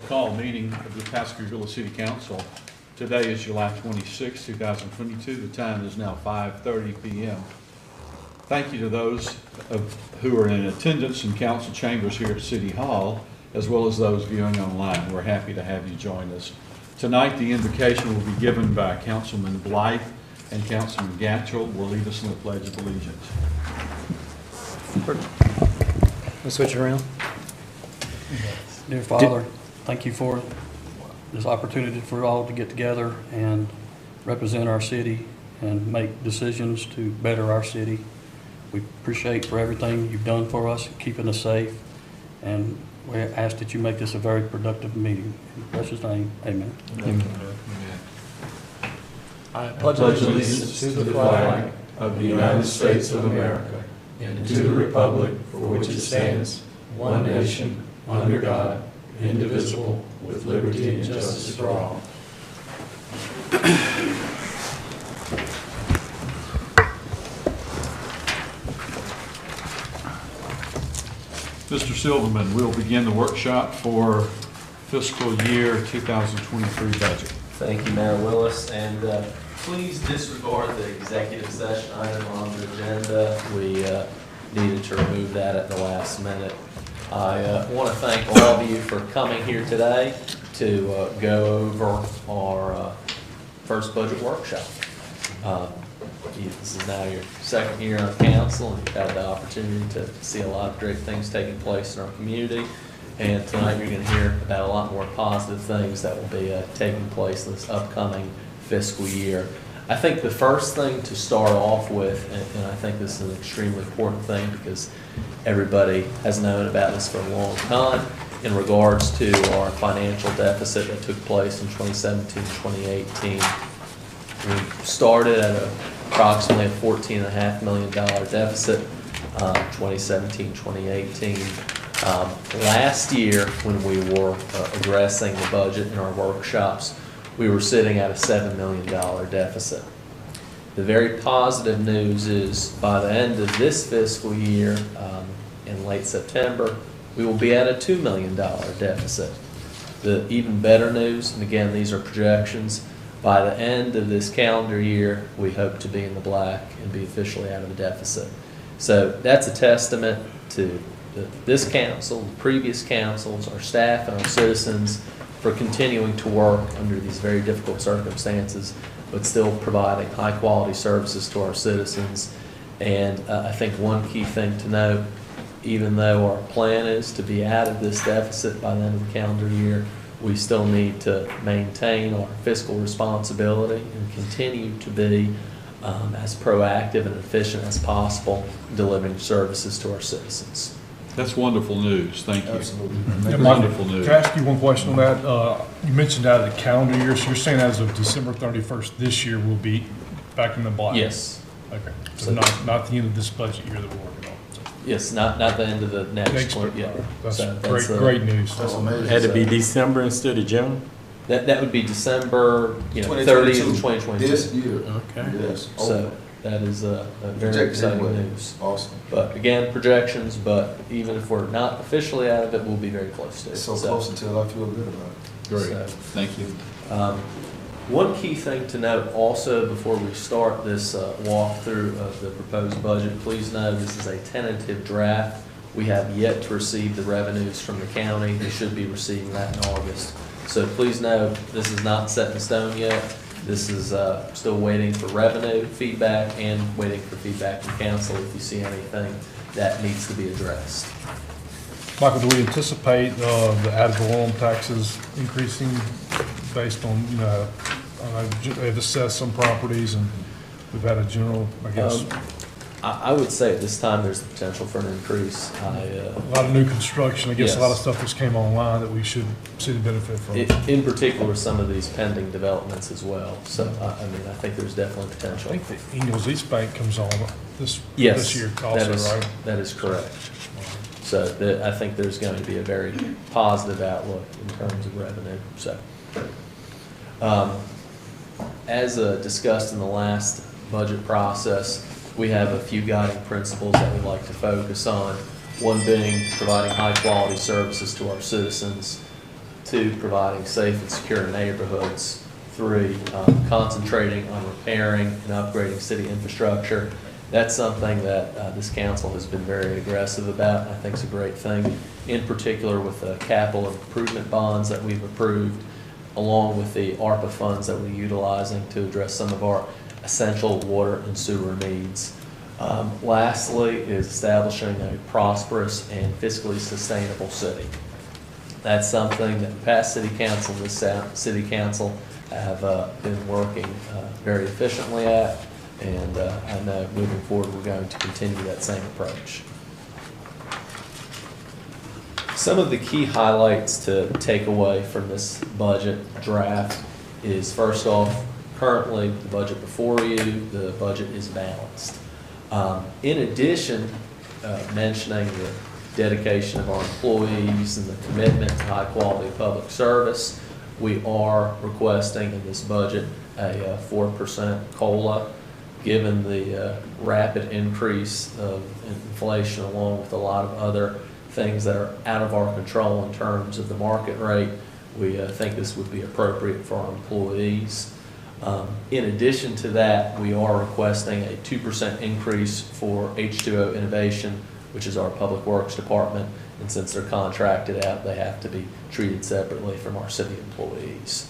Call meeting of the Pascagoula City Council. Today is July 26, 2022. The time is now 5:30 p.m. Thank you to those who are in attendance in council chambers here at City Hall, as well as those viewing online. We're happy to have you join us. Tonight, the invocation will be given by Councilman Blythe, and Councilman Gatchell will lead us in the Pledge of Allegiance. Let's switch it around. Dear Father, thank you for this opportunity for all to get together and represent our city and make decisions to better our city. We appreciate for everything you've done for us, keeping us safe, and we ask that you make this a very productive meeting. In precious name, amen. Amen. I pledge allegiance to the flag of the United States of America and to the republic for which it stands, one nation, under God, indivisible, with liberty and justice for all. Mr. Silverman, we'll begin the workshop for fiscal year 2023 budget. Thank you, Mayor Willis, and please disregard the executive session item on the agenda. We needed to remove that at the last minute. I want to thank all of you for coming here today to go over our first budget workshop. This is now your second year on council, and you've had the opportunity to see a lot of great things taking place in our community. And tonight you're going to hear about a lot more positive things that will be taking place this upcoming fiscal year. I think the first thing to start off with, and I think this is an extremely important thing because everybody has known about this for a long time, in regards to our financial deficit that took place in 2017-2018. We started at approximately a $14.5 million deficit, 2017-2018. Last year, when we were addressing the budget in our workshops, we were sitting at a $7 million deficit. The very positive news is by the end of this fiscal year, in late September, we will be at a $2 million deficit. The even better news, and again, these are projections, by the end of this calendar year, we hope to be in the black and be officially out of the deficit. So that's a testament to this council, the previous councils, our staff, and our citizens for continuing to work under these very difficult circumstances, but still providing high-quality services to our citizens. And I think one key thing to note, even though our plan is to be out of this deficit by the end of the calendar year, we still need to maintain our fiscal responsibility and continue to be as proactive and efficient as possible delivering services to our citizens. That's wonderful news. Thank you. Absolutely. Yeah, wonderful news. Can I ask you one question on that? You mentioned out of the calendar year, so you're saying as of December 31st this year, we'll be back in the black? Yes. Okay. So not the end of this budget year that we're working on? Yes, not the end of the next one. Yeah. That's So great news. That's amazing. Had to be December instead of June? That would be December 30th, 2022. This year. Okay. Yes. So that is a very Projected exciting anyway. news. Awesome. But again, projections, but even if we're not officially out of it, we'll be very close to it. It's so close until I feel good about it. Great. So, Thank you. one key thing to note also before we start this walkthrough of the proposed budget, please know this is a tentative draft. We have yet to receive the revenues from the county. We should be receiving that in August. So please know this is not set in stone yet. This is still waiting for revenue feedback and waiting for feedback from council if you see anything that needs to be addressed. Michael, do we anticipate the ad valorem taxes increasing based on, they've assessed some properties and we've had a general, I guess, I would say at this time there's the potential for an increase. a lot of new construction, I guess Yes. a lot of stuff just came online that we should see the benefit from. In particular, some of these pending developments as well. So, I mean, I think there's definitely I potential. think the Ingalls East Bank comes on this Yes, year also, right? that is correct. So I think there's going to be a very positive outlook in terms of revenue. So, as discussed in the last budget process, we have a few guiding principles that we'd like to focus on. One being providing high quality services to our citizens. 2, providing safe and secure neighborhoods. 3, concentrating on repairing and upgrading city infrastructure. That's something that this council has been very aggressive about, and I think it's a great thing, in particular with the capital improvement bonds that we've approved, along with the ARPA funds that we're utilizing to address some of our essential water and sewer needs. Lastly is establishing a prosperous and fiscally sustainable city. That's something that the past city council and this city council have been working very efficiently at, and I know moving forward we're going to continue that same approach. Some of the key highlights to take away from this budget draft is, first off, currently the budget before you, the budget is balanced. In addition, mentioning the dedication of our employees and the commitment to high quality public service, we are requesting in this budget a 4% COLA. Given the rapid increase of inflation, along with a lot of other things that are out of our control in terms of the market rate, we think this would be appropriate for our employees. In addition to that, we are requesting a 2% increase for H2O Innovation, which is our Public Works Department, and since they're contracted out, they have to be treated separately from our city employees.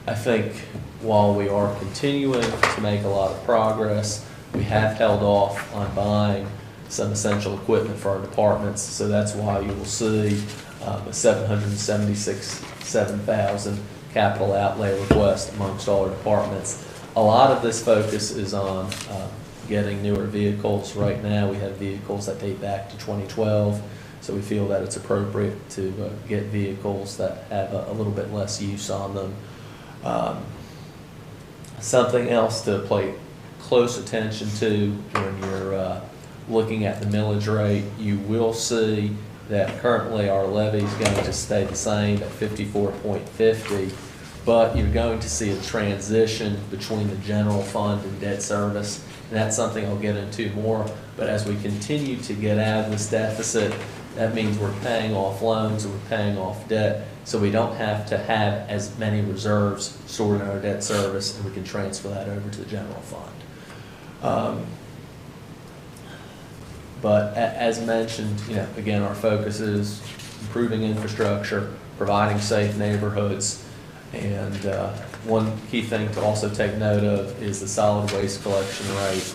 I think while we are continuing to make a lot of progress, we have held off on buying some essential equipment for our departments, so that's why you will see a $776,000 capital outlay request amongst all our departments. A lot of this focus is on getting newer vehicles. Right now we have vehicles that date back to 2012, so we feel that it's appropriate to get vehicles that have a little bit less use on them. Something else to pay close attention to when you're looking at the millage rate, you will see that currently our levy is going to stay the same at 54.50, but you're going to see a transition between the general fund and debt service, and that's something I'll get into more. But as we continue to get out of this deficit, that means we're paying off loans and we're paying off debt, so we don't have to have as many reserves stored in our debt service, and we can transfer that over to the general fund. But as mentioned, again, our focus is improving infrastructure, providing safe neighborhoods, and one key thing to also take note of is the solid waste collection rate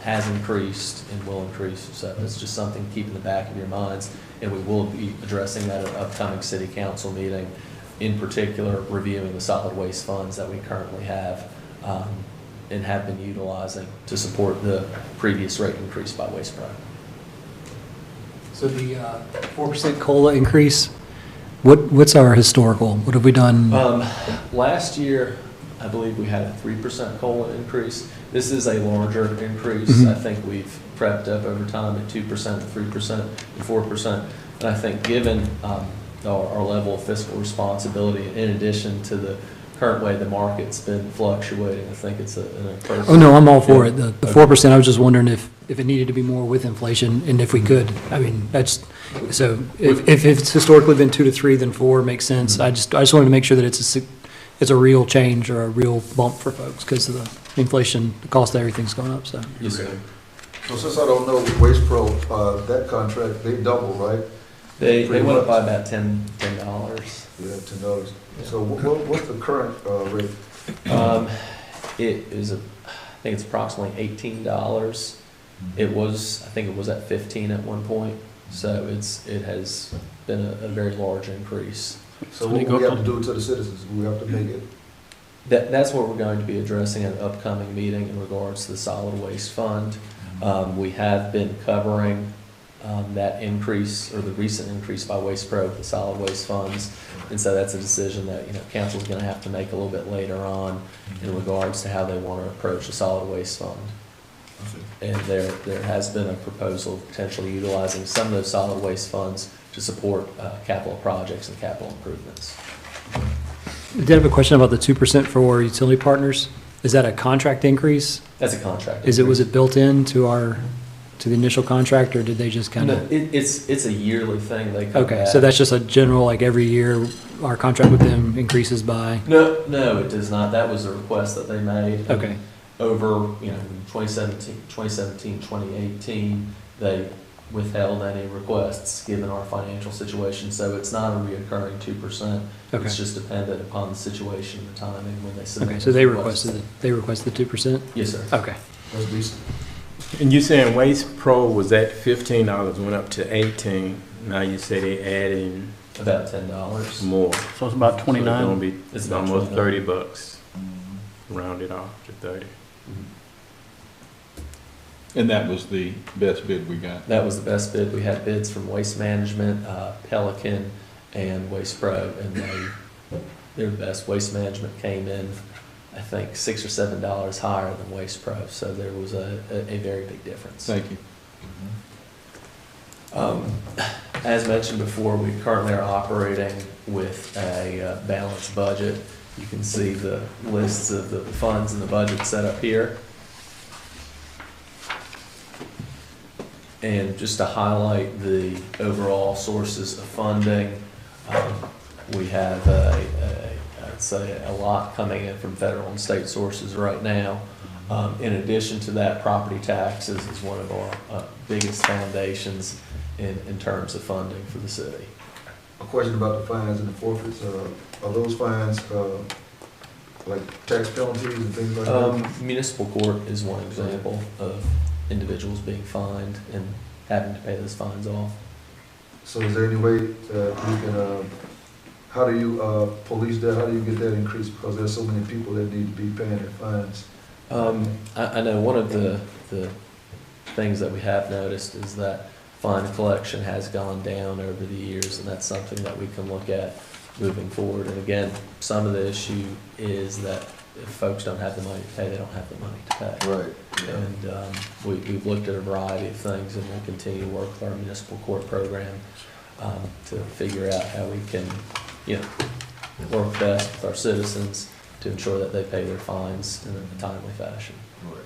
has increased and will increase. So it's just something to keep in the back of your minds, and we will be addressing that at an upcoming city council meeting, in particular reviewing the solid waste funds that we currently have and have been utilizing to support the previous rate increase by Waste Pro. So the 4% COLA increase, what's our historical? What have we done? Last year, I believe we had a 3% COLA increase. This is a larger increase. Mm-hmm. I think we've crept up over time at 2%, 3%, and 4%. And I think given our level of fiscal responsibility, in addition to the current way the market's been fluctuating, I think it's an appropriate. Oh, no, I'm all for it. The 4%, I was just wondering if it needed to be more with inflation, and if we could. I mean, that's, so if it's historically been 2 to 3, then 4 makes sense. I just wanted to make sure that it's a real change or a real bump for folks because of the inflation, the cost of everything's going up, so. Yes, sir. So since I don't know Waste Pro, that contract, they double, right? They Pretty went up much. by about $10. Yeah, $10. So what's the current rate? It is I think it's approximately $18. It was, I think it was at 15 at one point, so it has been a very large increase. So what do we have to do to the citizens? We have to make it. That's what we're going to be addressing at an upcoming meeting in regards to the solid waste fund. We have been covering that increase, or the recent increase by Waste Pro with the solid waste funds. And so that's a decision that, council's going to have to make a little bit later on in regards to how they want to approach the solid waste fund. And there has been a proposal of potentially utilizing some of those solid waste funds to support capital projects and capital improvements. I did have a question about the 2% for utility partners. Is that a contract increase? That's a contract. Was it built into to the initial contract, or did they just kind No, of? it's a yearly thing. They come Okay, back. so that's just a general, like every year, our contract with them increases by, No, it does not. That was a request that they made. okay, Over, in 2018, they withheld any requests given our financial situation. So it's not a reoccurring 2%. okay. It's just dependent upon the situation and the timing when they submit. Okay, so those they requests. requested 2%? Yes, sir. Okay. That's decent. And you saying Waste Pro was at $15, went up to 18. Now you say they adding About $10. more. So it's about So it's gonna 29. be It's about almost 29. $30, rounded off to 30. And that was the best bid we got. That was the best bid. We had bids from Waste Management, Pelican, and Waste Pro, and they're the best. Waste Management came in, I think, $6 or $7 higher than Waste Pro, so there was a very big difference. Thank you. As mentioned before, we currently are operating with a balanced budget. You can see the lists of the funds and the budget set up here. And just to highlight the overall sources of funding, we have I'd say a lot coming in from federal and state sources right now. In addition to that, property taxes is one of our biggest foundations in terms of funding for the city. A question about the fines and the forfeits, are those fines, like tax penalties and things like that? Municipal court is one example of individuals being fined and having to pay those fines off. So is there any way that you can, how do you police that? How do you get that increased? Because there's so many people that need to be paying their fines. I know one of the things that we have noticed is that fine collection has gone down over the years, and that's something that we can look at moving forward. And again, some of the issue is that if folks don't have the money to pay, they don't have the money to pay. Right. Yeah. And we've looked at a variety of things, and we'll continue to work with our municipal court program to figure out how we can, work best with our citizens to ensure that they pay their fines in a timely fashion. Right.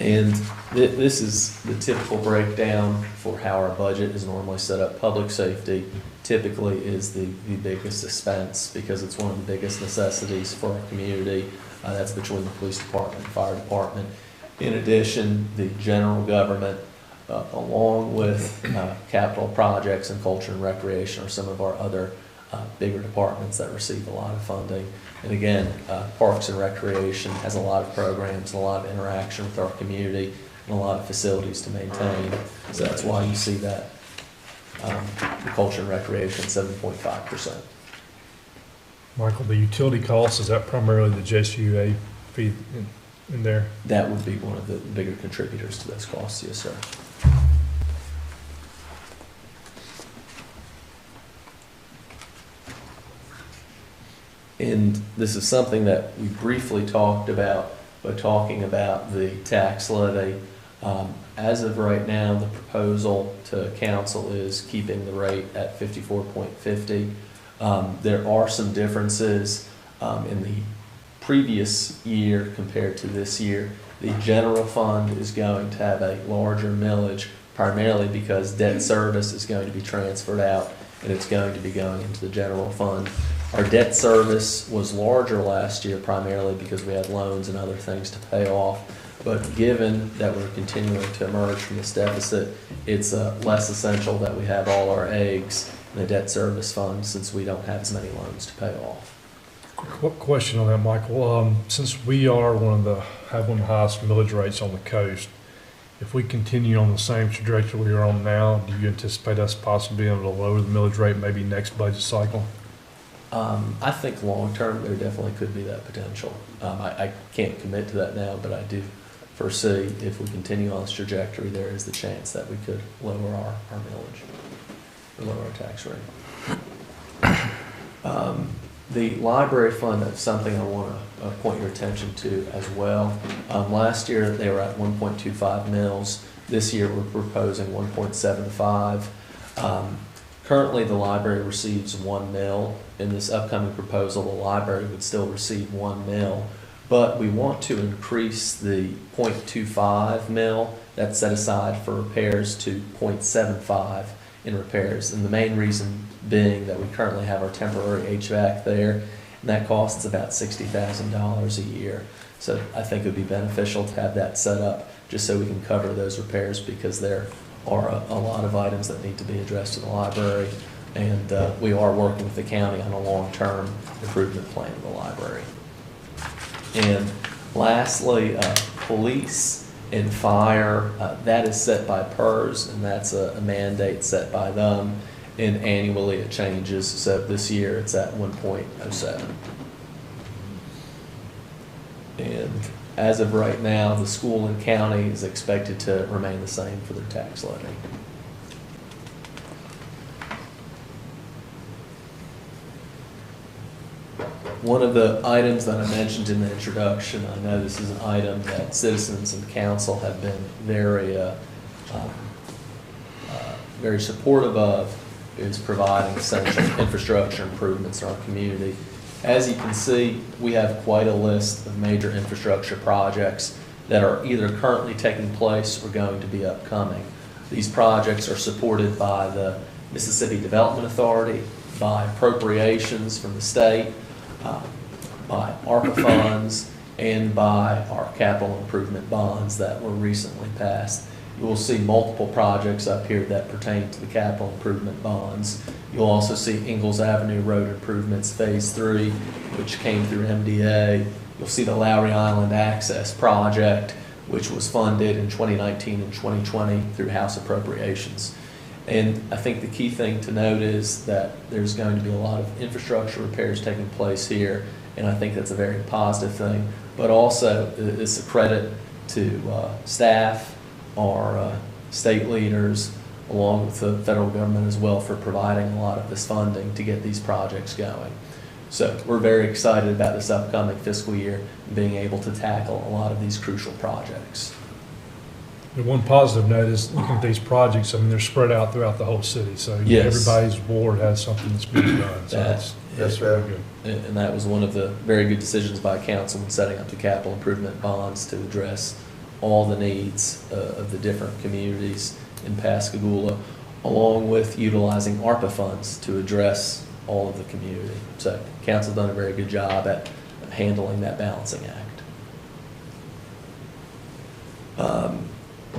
And this is the typical breakdown for how our budget is normally set up. Public safety typically is the biggest expense because it's one of the biggest necessities for our community. That's between the police department and fire department. In addition, the general government, along with capital projects and culture and recreation, are some of our other bigger departments that receive a lot of funding. And again, Parks and Recreation has a lot of programs, a lot of interaction with our community, and a lot of facilities to maintain. So that's why you see that the Culture and Recreation 7.5%. Michael, the utility costs, is that primarily the JCUA fee in there? That would be one of the bigger contributors to those costs, yes, sir. And this is something that we briefly talked about by talking about the tax levy. As of right now, the proposal to council is keeping the rate at 54.50. There are some differences in the previous year compared to this year. The general fund is going to have a larger millage, primarily because debt service is going to be transferred out and it's going to be going into the general fund. Our debt service was larger last year primarily because we had loans and other things to pay off. But given that we're continuing to emerge from this deficit, it's less essential that we have all our eggs in the debt service fund since we don't have as many loans to pay off. Quick question on that, Michael. Since we are have one of the highest millage rates on the coast, if we continue on the same trajectory we're on now, do you anticipate us possibly being able to lower the millage rate maybe next budget cycle? I think long-term, there definitely could be that potential. I can't commit to that now, but I do foresee if we continue on this trajectory, there is the chance that we could lower our millage, or lower our tax rate. The library fund is something I want to point your attention to as well. Last year, they were at 1.25 mils. This year, we're proposing 1.75. Currently, the library receives 1 mil. In this upcoming proposal, the library would still receive 1 mil, but we want to increase the 0.25 mil that's set aside for repairs to 0.75 in repairs. And the main reason being that we currently have our temporary HVAC there, and that costs about $60,000 a year. So I think it would be beneficial to have that set up just so we can cover those repairs, because there are a lot of items that need to be addressed in the library. And we are working with the county on a long-term improvement plan of the library. And lastly, police and fire, that is set by PERS, and that's a mandate set by them. And annually it changes. So this year it's at 1.07. And as of right now, the school and county is expected to remain the same for their tax levy. One of the items that I mentioned in the introduction, I know this is an item that citizens and council have been very supportive of, is providing essential infrastructure improvements in our community. As you can see, we have quite a list of major infrastructure projects that are either currently taking place or going to be upcoming. These projects are supported by the Mississippi Development Authority, by appropriations from the state, by ARPA funds, and by our capital improvement bonds that were recently passed. You will see multiple projects up here that pertain to the capital improvement bonds. You'll also see Ingalls Avenue Road Improvements Phase 3, which came through MDA. You'll see the Lowry Island Access Project, which was funded in 2019 and 2020 through House appropriations. And I think the key thing to note is that there's going to be a lot of infrastructure repairs taking place here, and I think that's a very positive thing. But also, it's a credit to staff, our state leaders, along with the federal government as well, for providing a lot of this funding to get these projects going. So we're very excited about this upcoming fiscal year and being able to tackle a lot of these crucial projects. The one positive note is looking at these projects, I mean, they're spread out throughout the whole city, so Yes. everybody's ward has something that's being done, so that's very good. And that was one of the very good decisions by council in setting up the capital improvement bonds to address all the needs of the different communities in Pascagoula, along with utilizing ARPA funds to address all of the community. So council's done a very good job at handling that balancing act.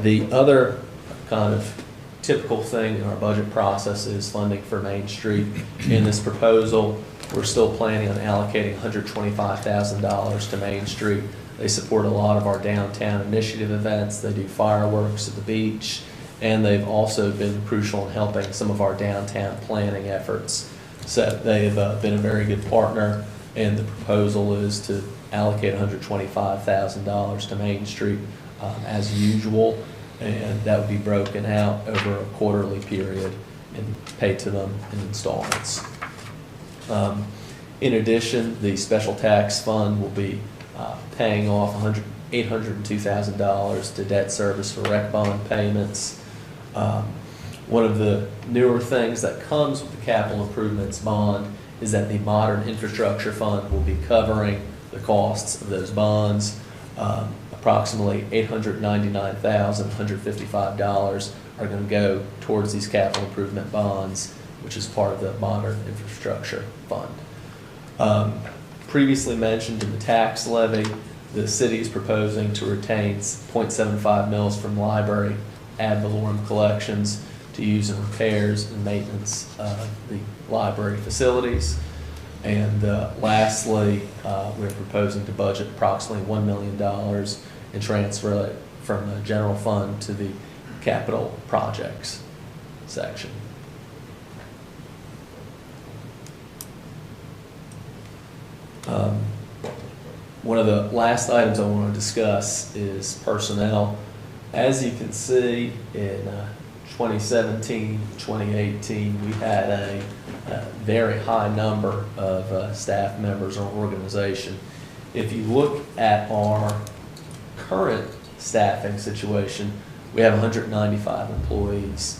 The other kind of typical thing in our budget process is funding for Main Street. In this proposal, we're still planning on allocating $125,000 to Main Street. They support a lot of our downtown initiative events. They do fireworks at the beach, and they've also been crucial in helping some of our downtown planning efforts. So they've been a very good partner, and the proposal is to allocate $125,000 to Main Street as usual, and that would be broken out over a quarterly period and paid to them in installments. In addition, the special tax fund will be paying off $802,000 to debt service for rec bond payments. One of the newer things that comes with the capital improvements bond is that the modern infrastructure fund will be covering the costs of those bonds. Approximately $899,155 are going to go towards these capital improvement bonds, which is part of the modern infrastructure fund. Previously mentioned in the tax levy, the city is proposing to retain 0.75 mils from library ad valorem collections to use in repairs and maintenance of the library facilities. And lastly, we're proposing to budget approximately $1 million and transfer it from the general fund to the capital projects section. One of the last items I want to discuss is personnel. As you can see, in 2017, 2018, we had a very high number of staff members in our organization. If you look at our current staffing situation, we have 195 employees.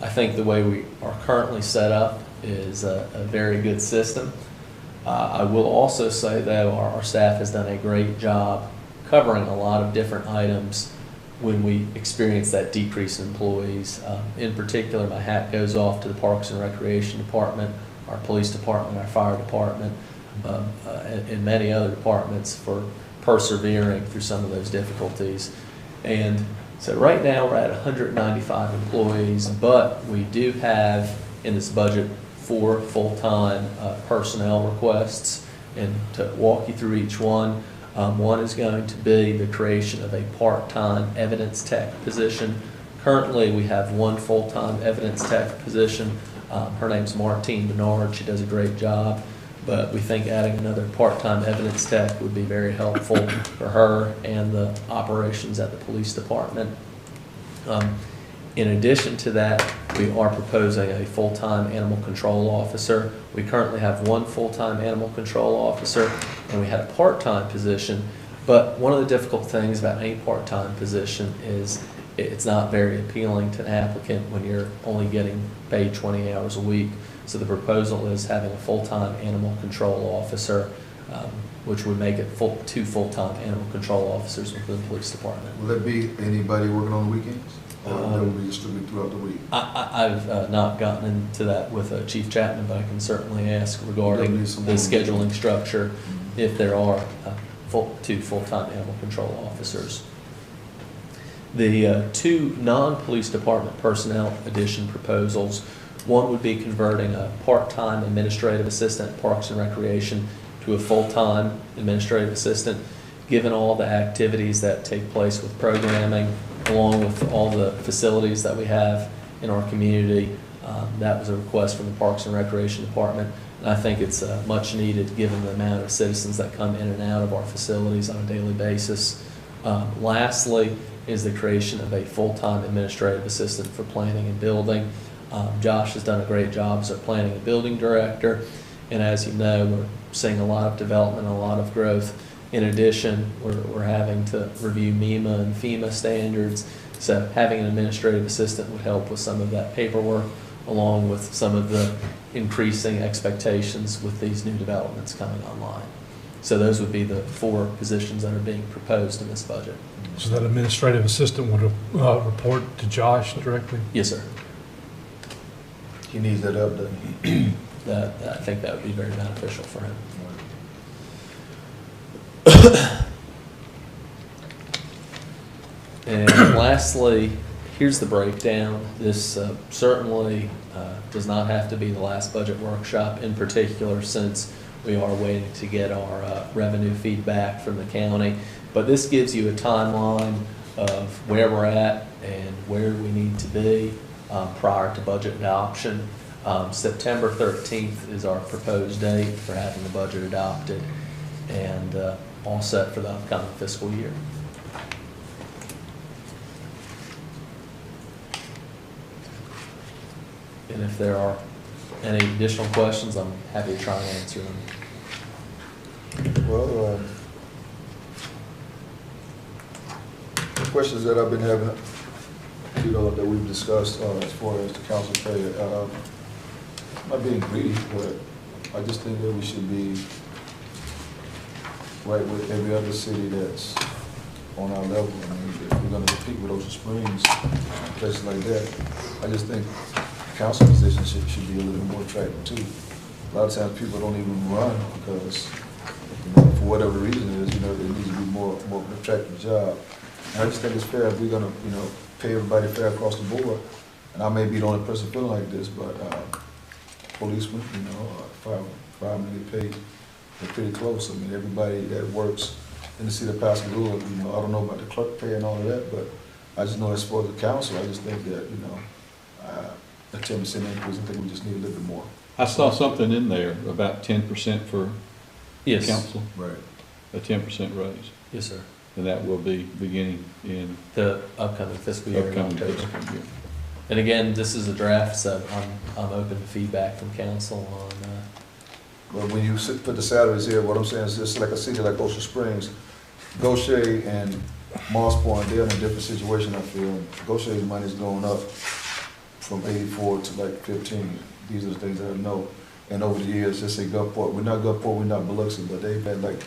I think the way we are currently set up is a very good system. I will also say, though, our staff has done a great job covering a lot of different items when we experience that decrease in employees. In particular, my hat goes off to the Parks and Recreation Department, our Police Department, our Fire Department, and many other departments for persevering through some of those difficulties. And so right now we're at 195 employees, but we do have in this budget 4 full-time personnel requests. And to walk you through each one, one is going to be the creation of a part-time evidence tech position. Currently, we have 1 full-time evidence tech position. Her name's Martine Bernard. She does a great job, but we think adding another part-time evidence tech would be very helpful for her and the operations at the police department. In addition to that, we are proposing a full-time animal control officer. We currently have 1 full-time animal control officer, and we had a part-time position. But one of the difficult things about any part-time position is it's not very appealing to an applicant when you're only getting paid 20 hours a week. So the proposal is having a full-time animal control officer, which would make it 2 full-time animal control officers within the police department. Will that be anybody working on the weekends? Or that will be distributed throughout the week? I've not gotten into that with Chief Chapman, but I can certainly ask regarding the scheduling structure if there are 2 full-time animal control officers. The 2 non-police department personnel addition proposals, one would be converting a part-time administrative assistant at Parks and Recreation to a full-time administrative assistant. Given all the activities that take place with programming, along with all the facilities that we have in our community, that was a request from the Parks and Recreation Department. And I think it's much needed given the amount of citizens that come in and out of our facilities on a daily basis. Lastly is the creation of a full-time administrative assistant for planning and building. Josh has done a great job as our planning and building director. And as you know, we're seeing a lot of development, a lot of growth. In addition, we're having to review MEMA and FEMA standards, so having an administrative assistant would help with some of that paperwork, along with some of the increasing expectations with these new developments coming online. So those would be the 4 positions that are being proposed in this budget. So that administrative assistant would report to Josh directly? Yes, sir. He needs that up, doesn't he? I think that would be very beneficial for him. And lastly, here's the breakdown. This certainly does not have to be the last budget workshop, in particular since we are waiting to get our revenue feedback from the county. But this gives you a timeline of where we're at and where we need to be prior to budget adoption. September 13th is our proposed date for having the budget adopted, and all set for the upcoming fiscal year. And if there are any additional questions, I'm happy to try and answer them. Well, the questions that I've been having, that we've discussed as far as the council pay, I'm not being greedy, but I just think that we should be right with every other city that's on our level. I mean, if we're going to compete with Ocean Springs, places like that, I just think council positions should be a little more attractive too. A lot of times people don't even run because, for whatever reason it is, it needs to be more of an attractive job. And I just think it's fair if we're going to, pay everybody fair across the board. And I may be the only person feeling like this, but policemen, firemen get paid. They're pretty close. I mean, everybody that works in the city of Pascagoula, I don't know about the clerk pay and all of that, but I just know as far as the council, I just think that, a 10% increase, I think we just need a little bit more. I saw something in there about 10% for Yes. council, Right. a 10% raise. Yes, sir. And that will be beginning in The upcoming fiscal year in upcoming October. fiscal year. And again, this is a draft, so I'm open to feedback from council on. But when you put the salaries here, what I'm saying is just like a city like Ocean Springs, Goshen and Moss Point, they're in a different situation, I feel. Goshen's money's going up from 84 to like 15. These are the things that I know. And over the years, just say Gulfport, we're not Gulfport, we're not Biloxi, but they've had like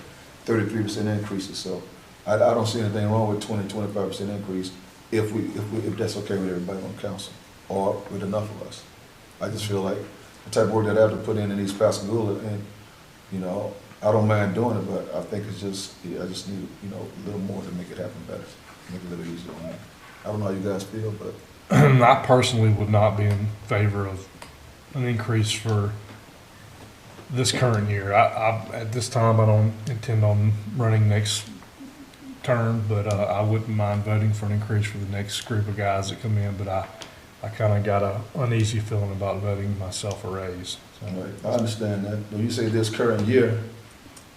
33% increases. So I don't see anything wrong with 20-25% increase if that's okay with everybody on council or with enough of us. I just feel like the type of work that I have to put in East Pascagoula, and you know, I don't mind doing it, but I think it's just, I just need, you know, a little more to make it happen better, make it a little easier on me. I don't know how you guys feel, but. I personally would not be in favor of an increase for this current year. At this time, I don't intend on running next term, but I wouldn't mind voting for an increase for the next group of guys that come in, but I kind of got a uneasy feeling about voting myself a raise. So. Right. I understand that. When you say this current year,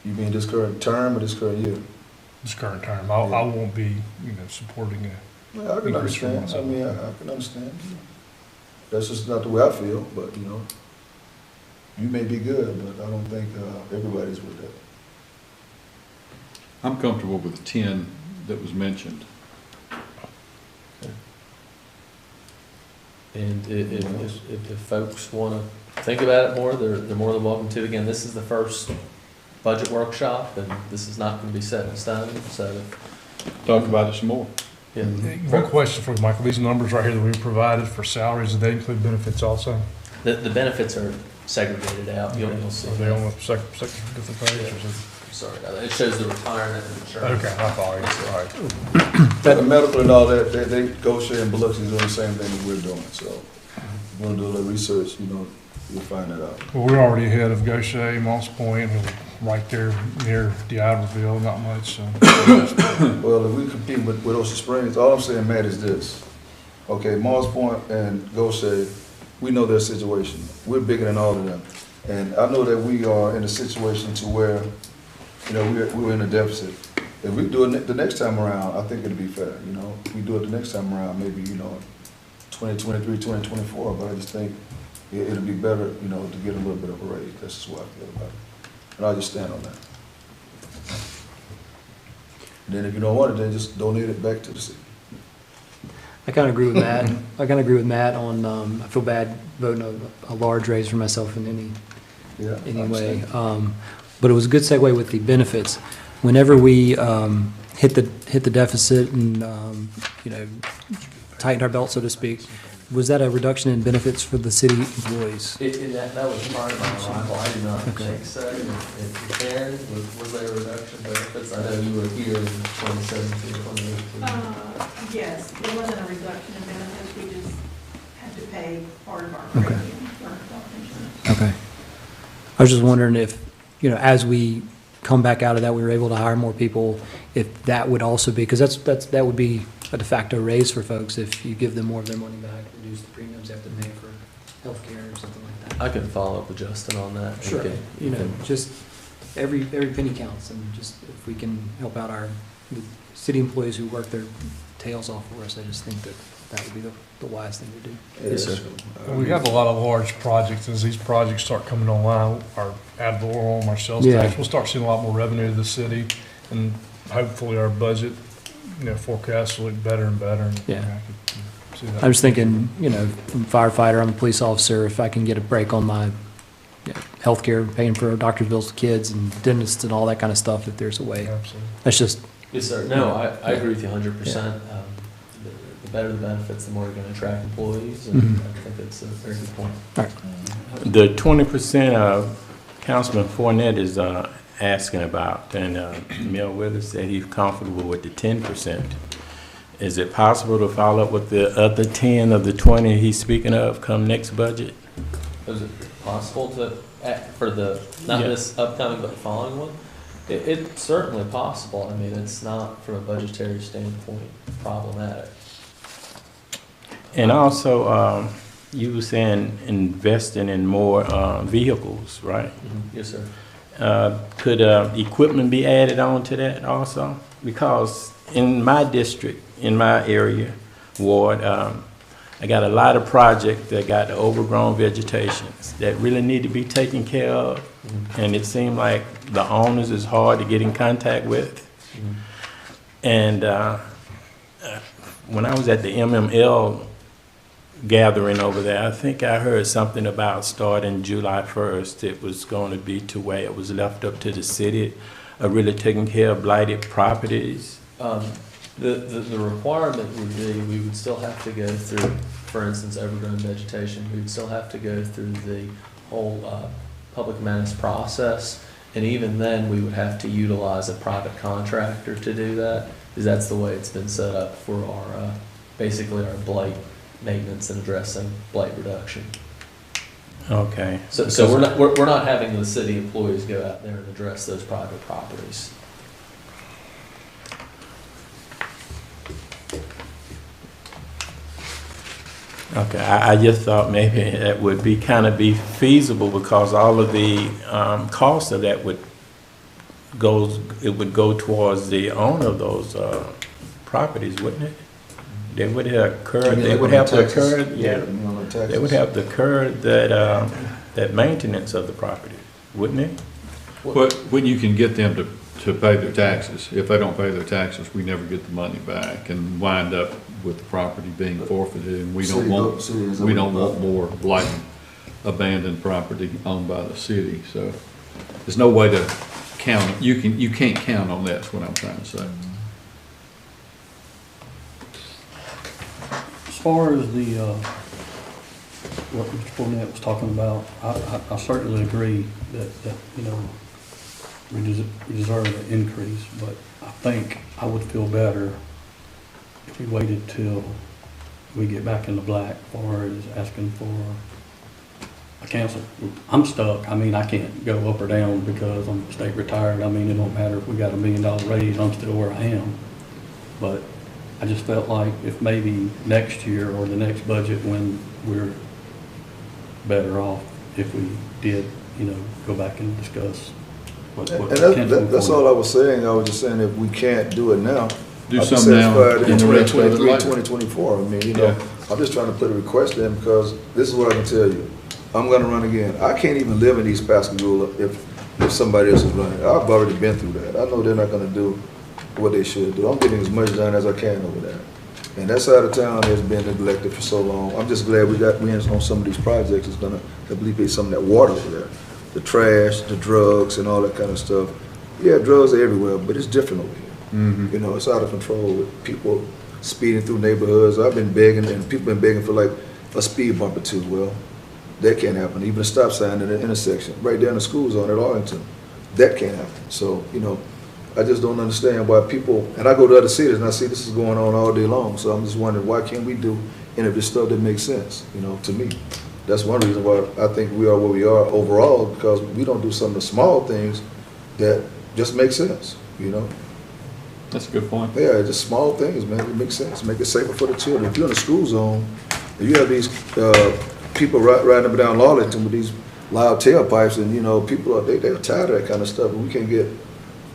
you mean this current term or this current year? This current term, I won't be, you know, supporting it. Well, I can understand. I mean, I can understand. That's just not the way I feel, but you know, you may be good, but I don't think everybody's with that. I'm comfortable with the 10 that was mentioned. And if folks want to think about it more, they're more than welcome to. Again, this is the first budget workshop, and this is not going to be set in stone, so. Talk about it some more. Yeah. One question for you, Michael. These numbers right here that we provided for salaries, do they include benefits also? The benefits are segregated out. You'll see. Are they on the second different page? Or is it? Sorry, it shows the retirement and insurance. Okay, I follow you. All right. The medical and all that, they go share and Biloxi is doing the same thing that we're doing. So if you want to do a little research, you know, you'll find that out. Well, we're already ahead of Gaucher, Moss Point, and we're right there near D'Iberville, not much. So. Well, if we compete with Ocean Springs, all I'm saying, Matt, is this. Okay, Moss Point and Gaucher, we know their situation. We're bigger than all of them. And I know that we are in a situation to where, you know, we're in a deficit. If we do it the next time around, I think it'll be fair, you know. If we do it the next time around, maybe, you know, 2023, 2024, but I just think it'll be better, you know, to get a little bit of a raise. That's just what I feel about it. And I'll just stand on that. And then if you don't want it, then just donate it back to the city. I kind of agree with Matt. On, I feel bad voting a large raise for myself in any way. But it was a good segue with the benefits. Whenever we hit the deficit and you know, tightened our belt, so to speak, was that a reduction in benefits for the city employees? That was part of my arrival. I do not think so. If Karen, was there a reduction in benefits? I know you were here in 2017, 2018. Yes, there wasn't a reduction in benefits. We just had to pay part of our premium for health insurance. Okay. I was just wondering if, you know, as we come back out of that, we were able to hire more people, if that would also be, because that would be a de facto raise for folks if you give them more of their money back, reduce the premiums they have to pay for healthcare or something like that. I can follow up with Justin on that. Sure. You know, just every penny counts, and just if we can help out the city employees who work their tails off for us, I just think that would be the wise thing to do. Yes, sir. We have a lot of large projects. As these projects start coming online, our ad valorem, our sales Yeah. tax, we'll start seeing a lot more revenue to the city, and hopefully our budget, you know, forecasts will look better and better. And, Yeah. you know, I could see that. I was thinking, you know, I'm a firefighter, I'm a police officer, if I can get a break on my healthcare, paying for doctor's bills to kids and dentists and all that kind of stuff, if there's a way. Absolutely. That's just, Yes, sir. No, I agree with you 100%. The better the benefits, the more you're going to attract employees, and Mhm. I think that's a very good point. The 20% Councilman Fournette is asking about, and Mel Willis said he's comfortable with the 10%. Is it possible to follow up with the other 10 of the 20 he's speaking of come next budget? Is it possible to, for the, not Yeah. this upcoming, but the following one? It's certainly possible. I mean, it's not, from a budgetary standpoint, problematic. And also, you were saying investing in more vehicles, right? Yes, sir. Could equipment be added on to that also? Because in my district, in my area, ward, I got a lot of projects that got overgrown vegetations that really need to be taken care of. And it seemed like the owners is hard to get in contact with. And when I was at the MML gathering over there. I think I heard something about starting July 1st. It was going to be to where it was left up to the city, really taking care of blighted properties. The requirement would be, we would still have to go through, for instance, overgrown vegetation, we would still have to go through the whole public menace process. And even then, we would have to utilize a private contractor to do that, because that's the way it's been set up for our, basically our blight maintenance and addressing blight reduction. Okay. So we're not having the city employees go out there and address those private properties. Okay, I just thought maybe it would be kind of be feasible because all of the cost of that would go towards the owner of those properties, wouldn't it? They would have incurred, they would have to incur, yeah, they would have to incur that maintenance of the property, wouldn't it? But when you can get them to pay their taxes, if they don't pay their taxes, we never get the money back and wind up with the property being forfeited, and we don't want more blighted, abandoned property owned by the city, so there's no way to count, you can't count on that, is what I'm trying to say. As far as the, what Mr. Fournette was talking about, I certainly agree that, you know, we deserve an increase, but I think I would feel better if we waited till we get back in the black as far as asking for a council. I'm stuck. I mean, I can't go up or down because I'm state retired. I mean, it don't matter if we got $1 million raise, I'm still where I am. But I just felt like if maybe next year or the next budget when we're better off, if we did, you know, go back and discuss what that's all I was saying. I was just saying if we can't do it now, Do I'll be something now satisfied in and the rest of it 2023, later. 2024. I mean, you know, Yeah. I'm just trying to put a request in because this is what I can tell you. I'm gonna run again. I can't even live in East Pascagoula if somebody else is running. I've already been through that. I know they're not gonna do what they should do. I'm getting as much done as I can over there. And that side of town has been neglected for so long. I'm just glad we in on some of these projects. It's gonna alleviate some of that water over there. The trash, the drugs, and all that kind of stuff. Yeah, drugs are everywhere, but it's different over here. Mm-hmm. You know, it's out of control with people speeding through neighborhoods. I've been begging, and people been begging for like a speed bumper too. Well, that can't happen. Even a stop sign in the intersection, right there in the school zone at Arlington, that can't happen. So, you know, I just don't understand why people, and I go to other cities and I see this is going on all day long. So I'm just wondering, why can't we do any of this stuff that makes sense, you know, to me? That's one reason why I think we are where we are overall, because we don't do some of the small things that just make sense, you know? That's a good point. Yeah, just small things, man. It makes sense. Make it safer for the children. If you're in a school zone, if you have these people riding up and down Arlington with these loud tailpipes, and you know, people they're tired of that kind of stuff. And we can get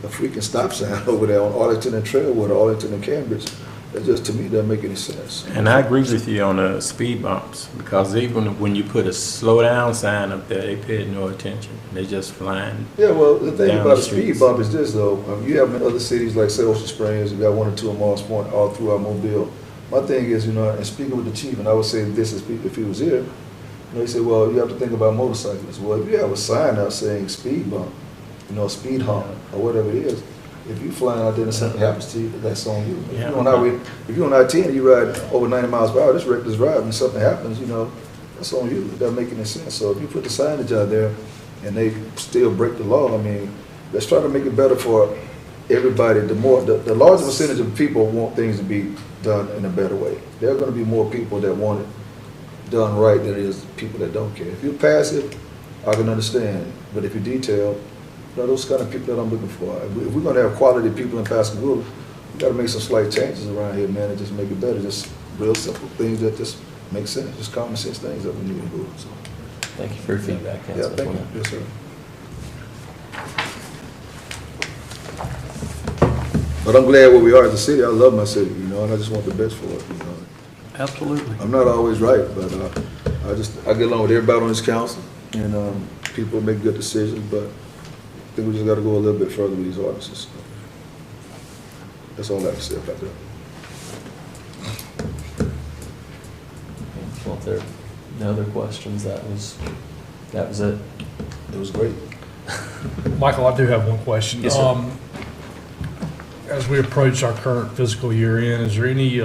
a freaking stop sign over there on Arlington and Trailwood, or Arlington and Cambridge. That just, to me, doesn't make any sense. And I agree with you on the speed bumps, because even when you put a slow down sign up there, they paid no attention. They just flying. Yeah, well, the thing down about the a speed streets. bump is this, though. You have in other cities like, say, Ocean Springs, you got 1 or 2 in Morris Point, all throughout Mobile. My thing is, you know, and speaking with the chief, and I would say this if he was here, you know, he said, well, you have to think about motorcyclists. Well, if you have a sign out saying speed bump, you know, speed hump, or whatever it is, if you flying out there and something happens to you, that's on you. If you're on highway, if you're on I-10 and you ride over 90 miles per hour, this reckless driving, and something happens, you know, that's on you. It doesn't make any sense. So if you put the signage out there and they still break the law, I mean, let's try to make it better for everybody. The larger percentage of people want things to be done in a better way. There are going to be more people that want it done right than there is people that don't care. If you're passive, I can understand. But if you're detailed, you know, those kind of people that I'm looking for. If we're going to have quality people in Pascagoula, we got to make some slight changes around here, man, and just make it better. Just real simple things that just make sense. Just common sense things that we need to do. So. Thank you for your feedback, Yeah, Councilman. thank you. Yes, sir. But I'm glad where we are as a city. I love my city, you know, and I just want the best for it, you know. Absolutely. I'm not always right, but I get along with everybody on this council, and people make good decisions, but I think we just got to go a little bit further with these ordinances. That's all I have to say about that. Well, if there are no other questions, that was it. It was great. Michael, I do have one question. Yes, sir. As we approach our current fiscal year end, is there any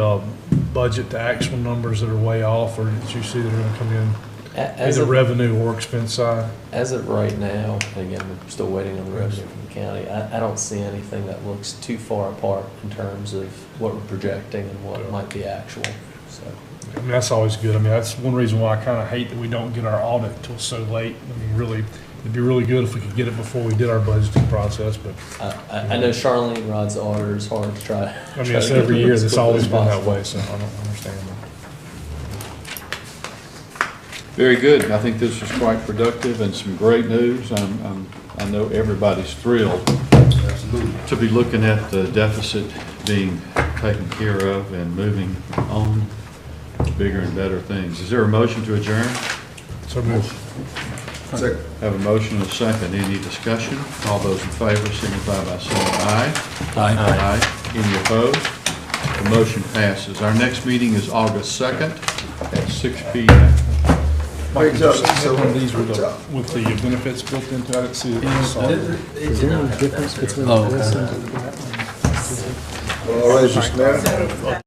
budget to actual numbers that are way off, or that you see that are gonna come in, As either of, revenue or expense side? as of right now, and again, we're still waiting on the revenue from the county, I don't see anything that looks too far apart in terms of what we're projecting and what might be actual, so. I mean, that's always good. I mean, that's one reason why I kind of hate that we don't get our audit until so late. I mean, really, it'd be really good if we could get it before we did our budgeting process, but, I know Charlene Rod's auditor is hard to try. I mean, it's every year, it's always been that way, so I don't understand that. Very good. I think this was quite productive and some great news. I know everybody's thrilled to be looking at the deficit being taken care of and moving on to bigger and better things. Is there a motion to adjourn? So moved. Second. Have a motion and a second. Any discussion? All those in favor signify by saying aye. Aye. Any opposed? The motion passes. Our next meeting is August 2nd at 6 p.m. Michael, Great job. just have one of these with Great the, job. with the benefits built into it. I didn't see it. Is there any difference between Oh, this okay. and? All right, Mr. Mayor.